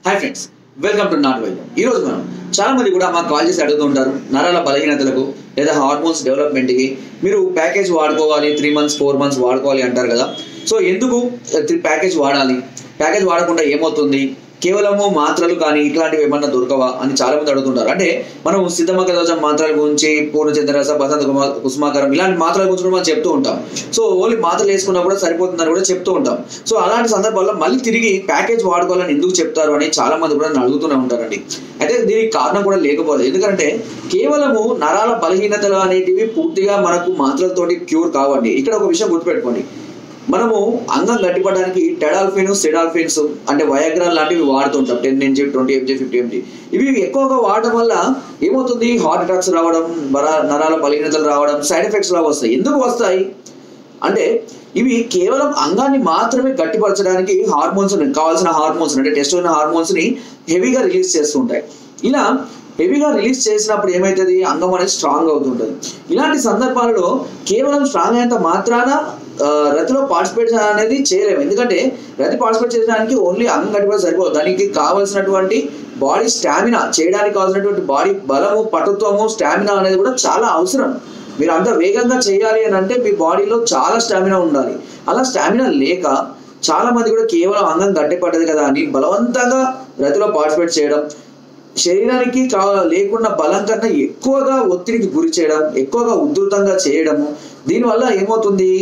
Hi friends, welcome to not వైద్యం. ఈరోజు మనం చాలా మంది కూడా మాకు కాల్ చేసి అడుగుతూ ఉంటారు, నరాల బలహీనతలకు లేదా హార్మోన్స్ డెవలప్మెంట్కి మీరు ప్యాకేజ్ వాడుకోవాలి, 3 months 4 months వాడుకోవాలి అంటారు కదా. సో ఎందుకు ప్యాకేజ్ వాడాలి, ప్యాకేజ్ వాడకుండా ఏమవుతుంది, కేవలము మాత్రలు కానీ ఇట్లాంటివి ఏమన్నా దొరకవా అని చాలా మంది అడుగుతుంటారు. అంటే మనం సిద్ధమక దోషం మాత్రల గురించి, పూర్ణచంద్రరస, బసంత కుసుమాకరం ఇలాంటి మాత్రల గురించి కూడా మనం చెప్తూ ఉంటాం. సో ఓన్లీ మాత్రలు వేసుకున్నా కూడా సరిపోతుందని కూడా చెప్తూ ఉంటాం. సో అలాంటి సందర్భాల్లో మళ్ళీ తిరిగి ప్యాకేజ్ వాడుకోవాలని ఎందుకు చెప్తారు అని చాలా మంది కూడా అడుగుతూనే ఉంటారండి. అయితే దీనికి కారణం కూడా లేకపోలేదు. ఎందుకంటే కేవలము నరాల బలహీనతలు అనేటివి పూర్తిగా మనకు మాత్రలతోటి క్యూర్ కావండి. ఇక్కడ ఒక విషయం గుర్తుపెట్టుకోండి, మనము అంగం గట్టిపడడానికి టెడాల్ఫిన్, సెడాల్ఫిన్స్ అంటే వయాగ్రా లాంటివి వాడుతుంటాం. 10 mg, 20 mg, 50 mg. ఇవి ఎక్కువగా వాడడం వల్ల ఏమవుతుంది, హార్ట్ అటాక్స్ రావడం, నరాల బలహీనతలు రావడం, సైడ్ ఎఫెక్ట్స్ లాగా వస్తాయి. ఎందుకు వస్తాయి అంటే ఇవి కేవలం అంగాన్ని మాత్రమే గట్టిపరచడానికి హార్మోన్స్, కావాల్సిన హార్మోన్స్ అంటే టెస్టోస్టెరాన్ హార్మోన్స్ ని హెవీగా రిలీజ్ చేస్తుంటాయి. ఇలా హెవీగా రిలీజ్ చేసినప్పుడు ఏమవుతుంది, అంగం అనేది స్ట్రాంగ్ అవుతుంటుంది. ఇలాంటి సందర్భాలలో కేవలం స్ట్రాంగ్ అయినంత మాత్రాన రతిలో పార్టిసిపేట్ అనేది చేయలేము. ఎందుకంటే రతి పార్టిసిపేట్ చేయడానికి ఓన్లీ అంగం గట్టిపడి సరిపోదు, దానికి కావాల్సినటువంటి బాడీ స్టామినా, చేయడానికి కావాల్సినటువంటి బాడీ బలము, పటుత్వము, స్టామినా అనేది కూడా చాలా అవసరం. మీరు అంత వేగంగా చేయాలి అని అంటే మీ బాడీలో చాలా స్టామినా ఉండాలి. అలా స్టామినా లేక చాలా మంది కూడా కేవలం అంగం గట్టిపడ్డది కదా అని బలవంతంగా రతిలో పార్టిసిపేట్ చేయడం, శరీరానికి లేకున్న బలం కన్నా ఎక్కువగా ఒత్తిడికి గురి చేయడం, ఎక్కువగా ఉధృతంగా చేయడము, దీనివల్ల ఏమవుతుంది,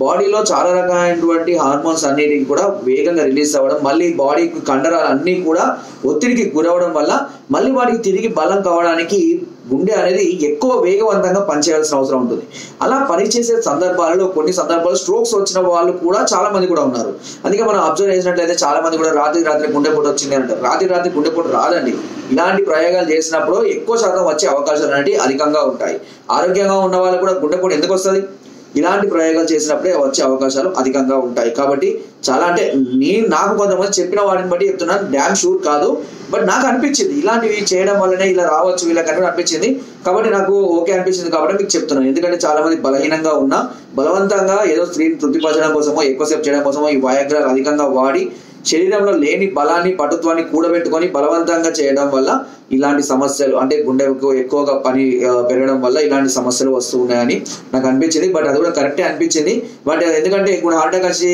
బాడీలో చాలా రకాలైనటువంటి హార్మోన్స్ అన్నిటికి కూడా వేగంగా రిలీజ్ అవ్వడం, మళ్ళీ బాడీకి కండరాలు అన్నీ కూడా ఒత్తిడికి గురవడం వల్ల మళ్ళీ వాడికి తిరిగి బలం కావడానికి గుండె అనేది ఎక్కువ వేగవంతంగా పనిచేయాల్సిన అవసరం ఉంటుంది. అలా పనిచేసే సందర్భాలలో కొన్ని సందర్భాలు స్ట్రోక్స్ వచ్చిన వాళ్ళు కూడా చాలా మంది కూడా ఉన్నారు. అందుకే మనం అబ్జర్వ్ చేసినట్లయితే చాలా మంది కూడా రాత్రి గుండెపోటు వచ్చింది అంటారు. రాత్రి గుండెపోటు రాదండి. ఇలాంటి ప్రయోగాలు చేసినప్పుడు ఎక్కువ శాతం వచ్చే అవకాశాలు అనేవి అధికంగా ఉంటాయి. ఆరోగ్యంగా ఉన్న వాళ్ళు కూడా గుండెపోటు ఎందుకు వస్తుంది, ఇలాంటి ప్రయోగాలు చేసినప్పుడే వచ్చే అవకాశాలు అధికంగా ఉంటాయి. కాబట్టి చాలా అంటే నాకు కొంతమంది చెప్పిన వాటిని బట్టి చెప్తున్నాను, డ్యామ్ షూర్ కాదు, బట్ నాకు అనిపించింది ఇలాంటివి చేయడం వల్లనే ఇలా రావచ్చు, వీళ్ళకన్నా అనిపించింది. కాబట్టి నాకు ఓకే అనిపించింది కాబట్టి మీకు చెప్తున్నాను. ఎందుకంటే చాలా మంది బలహీనంగా ఉన్నా బలవంతంగా ఏదో స్త్రీని తృప్తిపరచడం కోసమో, ఎక్కువసేపు చేయడం కోసమో ఈ వయాగ్రాలు అధికంగా వాడి శరీరంలో లేని బలాన్ని, పటుత్వాన్ని కూడబెట్టుకొని బలవంతంగా చేయడం వల్ల ఇలాంటి సమస్యలు, అంటే గుండెకు ఎక్కువగా పని పెరగడం వల్ల ఇలాంటి సమస్యలు వస్తూ ఉన్నాయని నాకు అనిపించింది. బట్ అది కూడా కరెక్టే అనిపించింది. బట్ ఎందుకంటే ఇప్పుడు హార్ట్ అటాక్ వచ్చి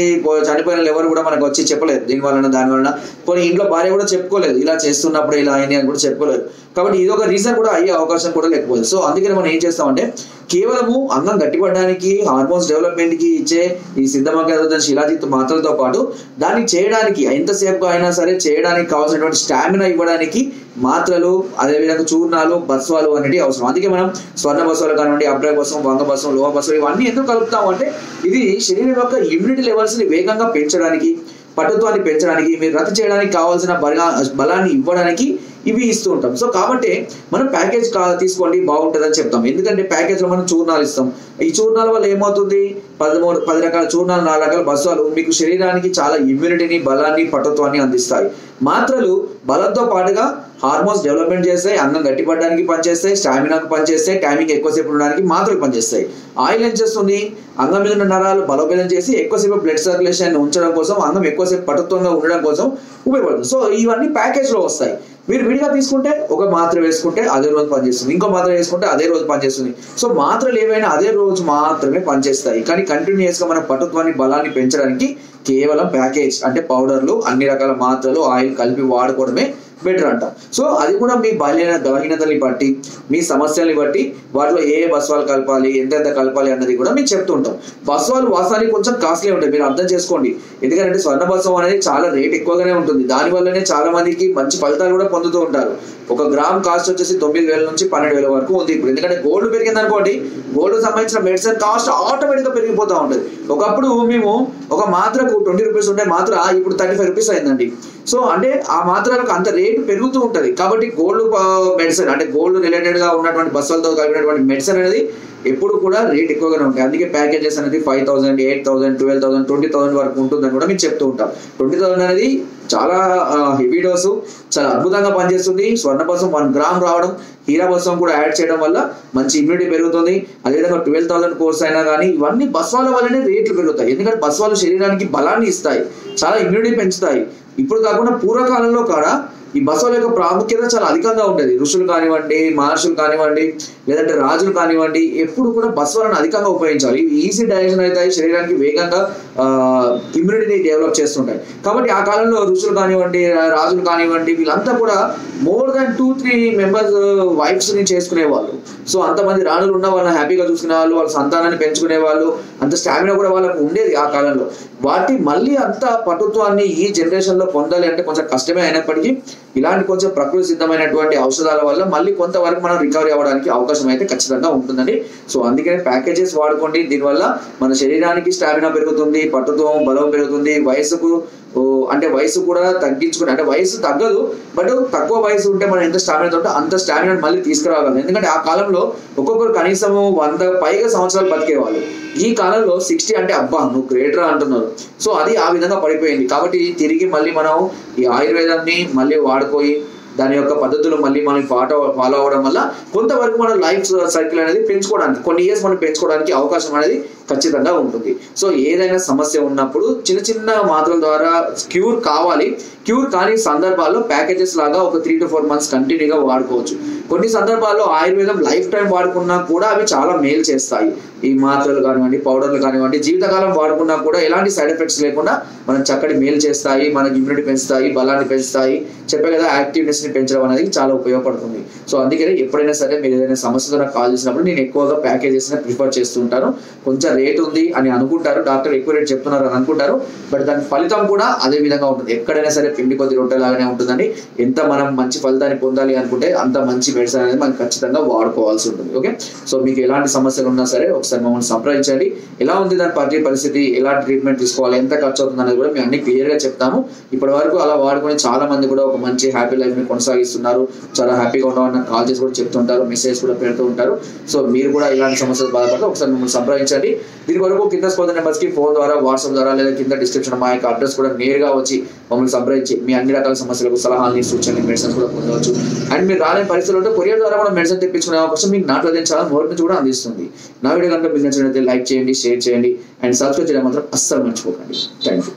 చనిపోయిన ఎవరు కూడా మనకు వచ్చి చెప్పలేదు దీనివలన దానివలన. కొన్ని ఇంట్లో భార్య కూడా చెప్పుకోలేదు, ఇలా చేస్తున్నప్పుడు ఇలా అయింది అని కూడా చెప్పుకోలేదు. కాబట్టి ఇది ఒక రీజన్ కూడా అయ్యే అవకాశం కూడా లేకపోలేదు. సో అందుకని మనం ఏం చేస్తామంటే కేవలము అంగం గట్టిపడడానికి, హార్మోన్స్ డెవలప్మెంట్ కి ఇచ్చే ఈ సిద్ధమక శిలాజిత్ మాత్రలతో పాటు దాన్ని చేయడానికి ఎంతసేపు అయినా సరే చేయడానికి కావాల్సినటువంటి స్టామినా ఇవ్వడానికి మాత్రలు, అదేవిధంగా చూర్ణాలు, బస్వాలు అనేవి అవసరం. అందుకే మనం స్వర్ణ బస్వాలు కానివ్వండి, అబ్ర బస్వం, వంగ బస్వం, లోహ బస్వం ఇవన్నీ ఎందుకు కలుపుతాము అంటే ఇది శరీరం యొక్క ఇమ్యూనిటీ లెవెల్స్ ని వేగంగా పెంచడానికి, పటుత్వాన్ని పెంచడానికి, మీరు రద్దు చేయడానికి కావాల్సిన బలాన్ని ఇవ్వడానికి ఇవి ఇస్తూ ఉంటాం. సో కాబట్టి మనం ప్యాకేజ్ తీసుకోండి బాగుంటుందని చెప్తాం. ఎందుకంటే ప్యాకేజ్ లో మనం చూర్ణాలు ఇస్తాం. ఈ చూర్ణాల వల్ల ఏమవుతుంది, 10 రకాల చూర్ణాలు, 4 రకాల బస్వాలు మీకు శరీరానికి చాలా ఇమ్యూనిటీని, బలాన్ని, పటుత్వాన్ని అందిస్తాయి. మాత్రలు బలంతో పాటుగా హార్మోన్స్ డెవలప్మెంట్ చేస్తాయి, అంగం గట్టిపడడానికి పనిచేస్తాయి, స్టామినాకు పనిచేస్తాయి, టైమింగ్ ఎక్కువసేపు ఉండడానికి మాత్రలు పనిచేస్తాయి. ఆయిల్ ఏం చేస్తుంది, అంగం మీద ఉన్న నరాలు బలోపేతం చేసి ఎక్కువసేపు బ్లడ్ సర్క్యులేషన్ ఉంచడం కోసం, అంగం ఎక్కువసేపు పటుత్వంగా ఉండడం కోసం ఉపయోగపడుతుంది. సో ఇవన్నీ ప్యాకేజ్ లో వస్తాయి. మీరు విడిగా తీసుకుంటే ఒక మాత్ర వేసుకుంటే అదే రోజు పనిచేస్తుంది, ఇంకో మాత్ర వేసుకుంటే అదే రోజు పనిచేస్తుంది. సో మాత్రలు ఏవైనా అదే రోజు మాత్రమే పనిచేస్తాయి. కానీ కంటిన్యూస్ గా మన పటుత్వాన్ని, బలాన్ని పెంచడానికి కేవలం ప్యాకేజ్ అంటే పౌడర్లు, అన్ని రకాల మాత్రలు, ఆయిల్ కలిపి వాడుకోవడమే బెటర్ అంటాం. సో అది కూడా మీ బలహీనతల్ని బట్టి, మీ సమస్యల్ని బట్టి వాటిలో ఏ బస్వాలు కలపాలి, ఎంతెంత కలపాలి అన్నది కూడా మేము చెప్తూ ఉంటాం. బస్వాలు వాస్తవానికి కొంచెం కాస్ట్లీ ఉంటాయి, మీరు అర్థం చేసుకోండి. ఎందుకంటే స్వర్ణ బస్వం అనేది చాలా రేట్ ఎక్కువగానే ఉంటుంది. దానివల్లనే చాలా మందికి మంచి ఫలితాలు కూడా పొందుతూ ఉంటారు. 1 గ్రామ్ కాస్ట్ వచ్చేసి 9,000 నుంచి 12,000 వరకు ఉంది ఇప్పుడు. ఎందుకంటే గోల్డ్ పెరిగింది అనుకోండి, గోల్డ్ సంబంధించిన మెడిసిన్ కాస్ట్ ఆటోమేటిక్ గా పెరిగిపోతూ ఉంటుంది. ఒకప్పుడు మేము ఒక మాత్రకు 20 రూపీస్ ఉండే మాత్ర ఇప్పుడు 35 రూపీస్ అయిందండి. సో అంటే ఆ మాత్రలకు అంత రేటు పెరుగుతూ ఉంటుంది. కాబట్టి గోల్డ్ మెడిసిన్ అంటే గోల్డ్ రిలేటెడ్ గా ఉన్నటువంటి బస్సులతో కలిపినటువంటి మెడిసిన్ అనేది ఎప్పుడు కూడా రేట్ ఎక్కువగానే ఉంటాయి. అందుకే ప్యాకేజెస్ అనేది 5,000, 8,000, 12,000, 20,000 వరకు ఉంటుందని కూడా మేము చెప్తూ ఉంటాం. 20,000 అనేది చాలా హెవీ డోసు, చాలా అద్భుతంగా పనిచేస్తుంది. స్వర్ణపసం 1 గ్రామ్ రావడం, హీరాపసం కూడా యాడ్ చేయడం వల్ల మంచి ఇమ్యూనిటీ పెరుగుతుంది. అదేవిధంగా 12,000 కోర్స్ అయినా కానీ ఇవన్నీ బస్వాల వల్లనే రేట్లు పెరుగుతాయి. ఎందుకంటే బస్వాలు శరీరానికి బలాన్ని ఇస్తాయి, చాలా ఇమ్యూనిటీ పెంచుతాయి. ఇప్పుడు కాకుండా పూర్వకాలంలో కూడా ఈ బసవల యొక్క ప్రాముఖ్యత చాలా అధికంగా ఉండేది. ఋషులు కానివ్వండి, మహర్షులు కానివ్వండి, లేదంటే రాజులు కానివ్వండి, ఎప్పుడు కూడా బసవలను అధికంగా ఉపయోగించాలి. ఇవి ఈజీ డైజెషన్ అవుతాయి, శరీరానికి వేగంగా ఇమ్యూనిటీని డెవలప్ చేస్తుంటాయి. కాబట్టి ఆ కాలంలో ఋషులు కానివ్వండి, రాజులు కానివ్వండి, వీళ్ళంతా కూడా మోర్ దాన్ 2-3 మెంబర్స్ వైఫ్స్ ని చేసుకునేవాళ్ళు. సో అంతమంది రాణులు ఉన్న వాళ్ళని హ్యాపీగా చూసుకునే వాళ్ళు, వాళ్ళ సంతానాన్ని పెంచుకునే వాళ్ళు, అంత స్టామినా కూడా వాళ్ళకు ఉండేది ఆ కాలంలో. వాటి మళ్ళీ అంత పటుత్వాన్ని ఈ జనరేషన్ లో పొందాలి అంటే కొంచెం కష్టమే అయినప్పటికీ ఇలాంటి కొంచెం ప్రకృతి సిద్ధమైనటువంటి ఔషధాల వల్ల మళ్ళీ కొంతవరకు మనం రికవరీ అవ్వడానికి అవకాశం అయితే ఖచ్చితంగా ఉంటుందండి. సో అందుకనే ప్యాకేజెస్ వాడుకోండి. దీనివల్ల మన శరీరానికి స్టామినా పెరుగుతుంది, పట్టుత్వం బలం పెరుగుతుంది. వయసు కూడా తగ్గించుకుని, అంటే వయసు తగ్గదు, బట్ తక్కువ వయసు ఉంటే మనం ఎంత స్టామినా ఉంటే అంత స్టామినా మళ్ళీ తీసుకురాగలం. ఎందుకంటే ఆ కాలంలో ఒక్కొక్కరు కనీసం 100 పైగా సంవత్సరాలు బతికేవాళ్ళు. ఈ కాలంలో 60 అంటే అబ్బా నువ్వు గ్రేటరా అంటున్నారు. సో అది ఆ విధంగా పడిపోయింది. కాబట్టి తిరిగి మళ్ళీ మనం ఈ ఆయుర్వేదాన్ని మళ్ళీ వాడుకోయి దాని యొక్క పద్ధతులు మళ్ళీ మనం ఫాలో అవ్వడం వల్ల కొంతవరకు మన లైఫ్ సైకిల్ అనేది పెంచుకోవడానికి, కొన్ని ఇయర్స్ మనం పెంచుకోవడానికి అవకాశం అనేది ఖచ్చితంగా ఉంటుంది. సో ఏదైనా సమస్య ఉన్నప్పుడు చిన్న చిన్న మాత్రల ద్వారా క్యూర్ కావాలి. క్యూర్ కాని సందర్భాల్లో ప్యాకేజెస్ లాగా ఒక 3 to 4 months కంటిన్యూగా వాడుకోవచ్చు. కొన్ని సందర్భాల్లో ఆయుర్వేదం లైఫ్ టైం వాడుకున్నా కూడా అవి చాలా మేలు చేస్తాయి. ఈ మాత్రలు కానివ్వండి, పౌడర్లు కానివ్వండి, జీవితకాలం వాడుకున్నా కూడా ఎలాంటి సైడ్ ఎఫెక్ట్స్ లేకుండా మనం చక్కటి మేలు చేస్తాయి, మనకి ఇమ్యూనిటీ పెంచుతాయి, బలాన్ని పెంచుతాయి. చెప్పే కదా యాక్టివ్నెస్ ని పెంచడం అనేది చాలా ఉపయోగపడుతుంది. సో అందుకనే ఎప్పుడైనా సరే మీరు ఏదైనా సమస్యతో నాకు కాల్ చేసినప్పుడు నేను ఎక్కువగా ప్యాకేజెస్ ప్రిఫర్ చేస్తూ ఉంటాను. కొంచెం రేట్ ఉంది అని అనుకుంటారు, డాక్టర్ ఎక్కువ రేట్ చెప్తున్నారు అని అనుకుంటారు, బట్ దాని ఫలితం కూడా అదే విధంగా ఉంటుంది. ఎక్కడైనా సరే పిండి కొద్ది రొట్టె లాగానే ఉంటుందండి. ఎంత మనం మంచి ఫలితాన్ని పొందాలి అనుకుంటే అంత మంచి మెడిసిన్ అనేది మనం ఖచ్చితంగా వాడుకోవాల్సి ఉంటుంది. ఓకే, సో మీకు ఎలాంటి సమస్యలు ఉన్నా సరే ఒకసారి మమ్మల్ని సంప్రదించండి. ఎలా ఉంది దాని పరిస్థితి, ఎలాంటి ట్రీట్మెంట్ తీసుకోవాలి, ఎంత ఖర్చు అవుతుంది అనేది కూడా మేము అన్ని క్లియర్ గా చెప్తాము. ఇప్పటి వరకు అలా వాడుకొని చాలా మంది కూడా ఒక మంచి హ్యాపీ లైఫ్ ని కొనసాగిస్తున్నారు, చాలా హ్యాపీగా ఉన్నామని కాల్ చేసి కూడా చెప్తుంటారు, మెసేజ్ కూడా పెడుతూ ఉంటారు. సో మీరు కూడా ఇలాంటి సమస్యలు బాధపడితే ఒకసారి మమ్మల్ని సంప్రదించండి. దీని వరకు కింద స్కోర్ నెంబర్స్ కి ఫోన్ ద్వారా, వాట్సాప్ ద్వారా, లేదా కింద డిస్క్రిప్షన్ మా యొక్క అడ్రస్ కూడా నేరుగా వచ్చి మమ్మల్ని సంప్రదించి మీ అన్ని రకాల సమస్యలకు సలహాలని, సూచనలు, మెడిసిన్స్ కూడా పొందవచ్చు. అండ్ మీరు రాలేని పరిస్థితులు ఉంటే కొరియర్ ద్వారా కూడా మెడిసిన్ తెప్పించుకునే అవకాశం మీకు నాట్ అదే చాలా నోట్ నుంచి కూడా అందిస్తుంది. నా వీడియో కనుక బిజినెస్ అయితే లైక్ చేయండి, షేర్ చేయండి అండ్ సబ్స్క్రైబ్ చేయడం మాత్రం అస్సలు మర్చిపోకండి. Thank you.